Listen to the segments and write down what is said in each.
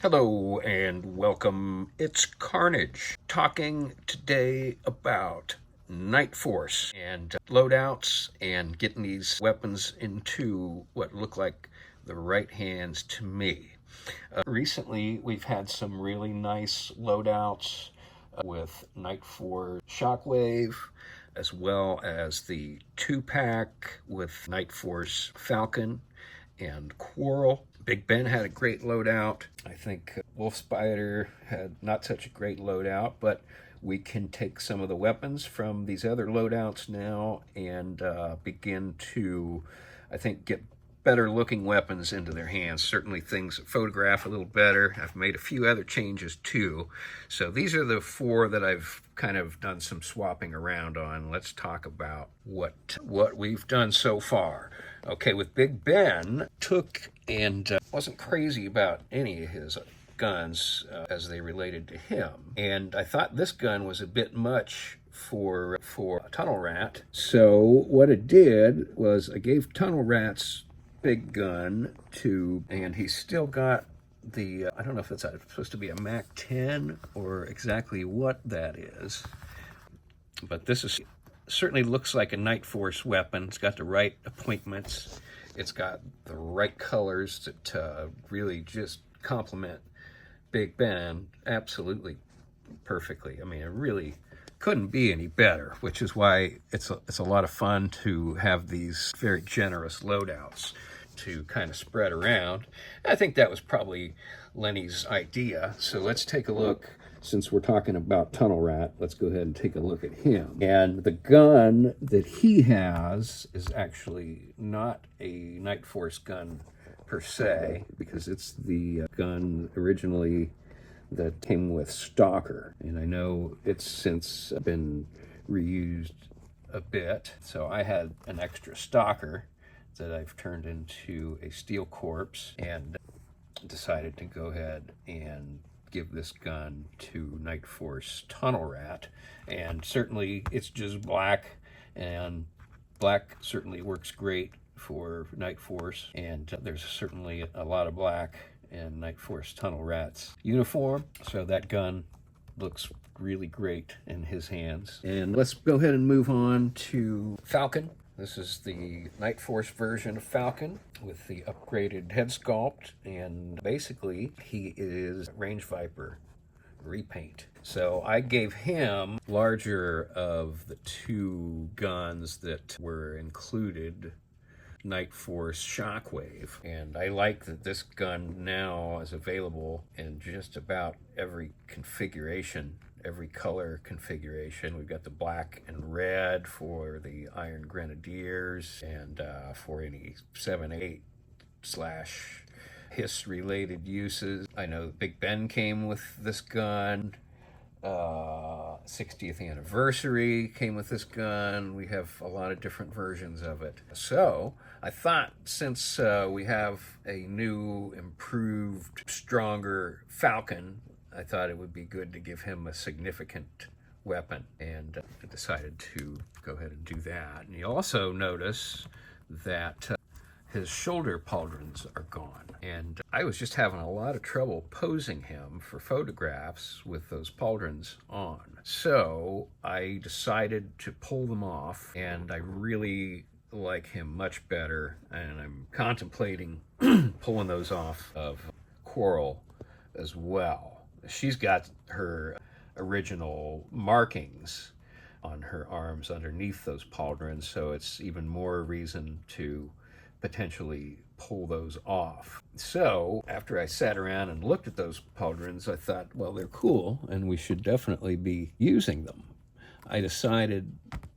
Hello and welcome. It's Carnage, talking today about Night Force and loadouts and getting these weapons into what look like the right hands to me. Recently, we've had some really nice loadouts with Night Force Shockwave, as well as the 2-pack with Night Force Falcon and Quarrel. Big Ben had a great loadout. I think Wolf Spider had not such a great loadout, but we can take some of the weapons from these other loadouts now and begin to, I think, get better looking weapons into their hands. Certainly things that photograph a little better. I've made a few other changes too. So these are the four that I've kind of done some swapping around on. Let's talk about what we've done so far. Okay, with Big Ben, took and wasn't crazy about any of his guns as they related to him. And I thought this gun was a bit much for Tunnel Rat. So what I did was I gave Tunnel Rat's big gun to, and he's still got the, I don't know if it's supposed to be a Mac 10 or exactly what that is, but this is certainly looks like a Night Force weapon. It's got the right appointments. It's got the right colors that really just complement Big Ben absolutely perfectly. I mean, it really couldn't be any better, which is why it's a lot of fun to have these very generous loadouts to kind of spread around. I think that was probably Lenny's idea. So let's take a look. Since we're talking about Tunnel Rat, let's go ahead and take a look at him. And the gun that he has is actually not a Night Force gun per se, because it's the gun originally that came with Stalker. And I know it's since been reused a bit. So I had an extra Stalker that I've turned into a Steel Corpse and decided to go ahead and give this gun to Night Force Tunnel Rat. And certainly it's just black, and black certainly works great for Night Force, and there's certainly a lot of black in Night Force Tunnel Rat's uniform, so that gun looks really great in his hands. And let's go ahead and move on to Falcon. This is the Night Force version of Falcon with the upgraded head sculpt, and basically he is Range Viper repaint. So I gave him larger of the two guns that were included Night Force Shockwave, and I like that this gun now is available in just about every configuration, every color configuration. We've got the black and red for the Iron Grenadiers, and for any 7.8 slash HISS related uses. I know Big Ben came with this gun. 60th anniversary came with this gun. We have a lot of different versions of it. So I thought, since we have a new, improved, stronger Falcon, I thought it would be good to give him a significant weapon, and I decided to go ahead and do that. And you also notice that his shoulder pauldrons are gone, and I was just having a lot of trouble posing him for photographs with those pauldrons on. So I decided to pull them off, and I really like him much better, and I'm contemplating pulling those off of Quarrel as well. She's got her original markings on her arms underneath those pauldrons, so it's even more reason to potentially pull those off. So after I sat around and looked at those pauldrons, I thought, well, they're cool and we should definitely be using them. I decided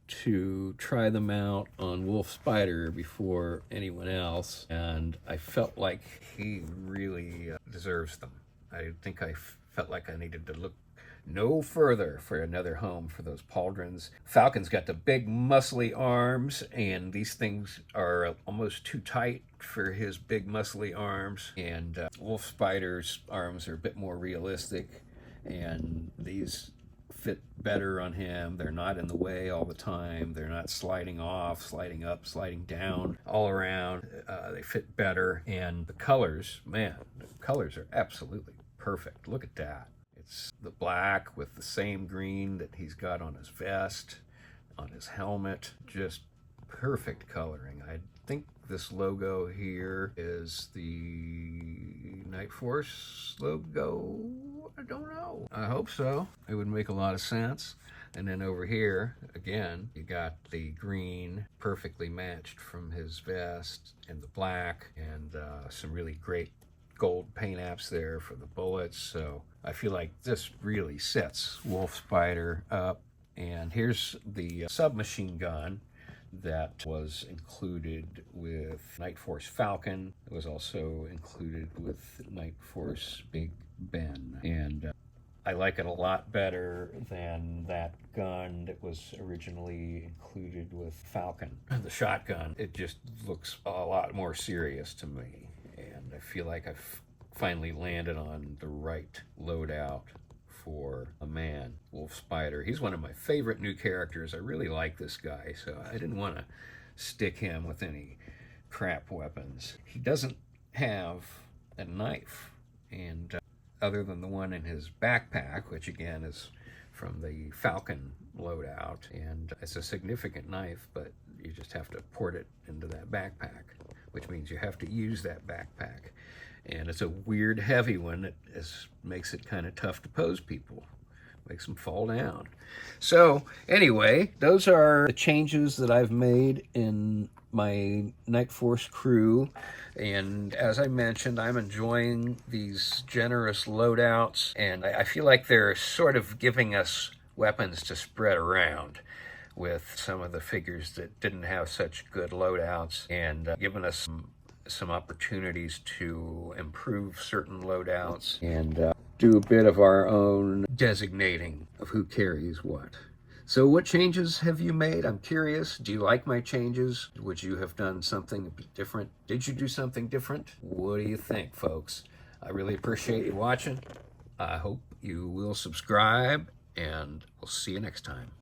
to try them out on Wolf Spider before anyone else, and I felt like he really deserves them. I think I felt like I needed to look no further for another home for those pauldrons. Falcon's got the big muscly arms, and these things are almost too tight for his big muscly arms, and Wolf Spider's arms are a bit more realistic, and these fit better on him. They're not in the way all the time. They're not sliding off, sliding up, sliding down, all around. They fit better, and the colors, man, the colors are absolutely perfect. Look at that. It's the black with the same green that he's got on his vest, on his helmet. Just perfect coloring. I think this logo here is the Night Force logo. I don't know. I hope so. It would make a lot of sense. And then over here, again, you got the green perfectly matched from his vest, and the black, and some really great gold paint apps there for the bullets. So I feel like this really sets Wolf Spider up. And here's the submachine gun that was included with Night Force Falcon. It was also included with Night Force Big Ben. And I like it a lot better than that gun that was originally included with Falcon. The shotgun, it just looks a lot more serious to me. And I feel like I've finally landed on the right loadout for a man, Wolf Spider. He's one of my favorite new characters. I really like this guy, so I didn't want to stick him with any crap weapons. He doesn't have a knife, and other than the one in his backpack, which again is from the Falcon loadout, and it's a significant knife, but you just have to port it into that backpack, which means you have to use that backpack. And it's a weird heavy one that makes it kind of tough to pose people, makes them fall down. So anyway, those are the changes that I've made in my Night Force crew. And as I mentioned, I'm enjoying these generous loadouts, and I feel like they're sort of giving us weapons to spread around with some of the figures that didn't have such good loadouts, and giving us some opportunities to improve certain loadouts and do a bit of our own designating of who carries what. So what changes have you made? I'm curious. Do you like my changes? Would you have done something different? Did you do something different? What do you think, folks? I really appreciate you watching. I hope you will subscribe, and we'll see you next time.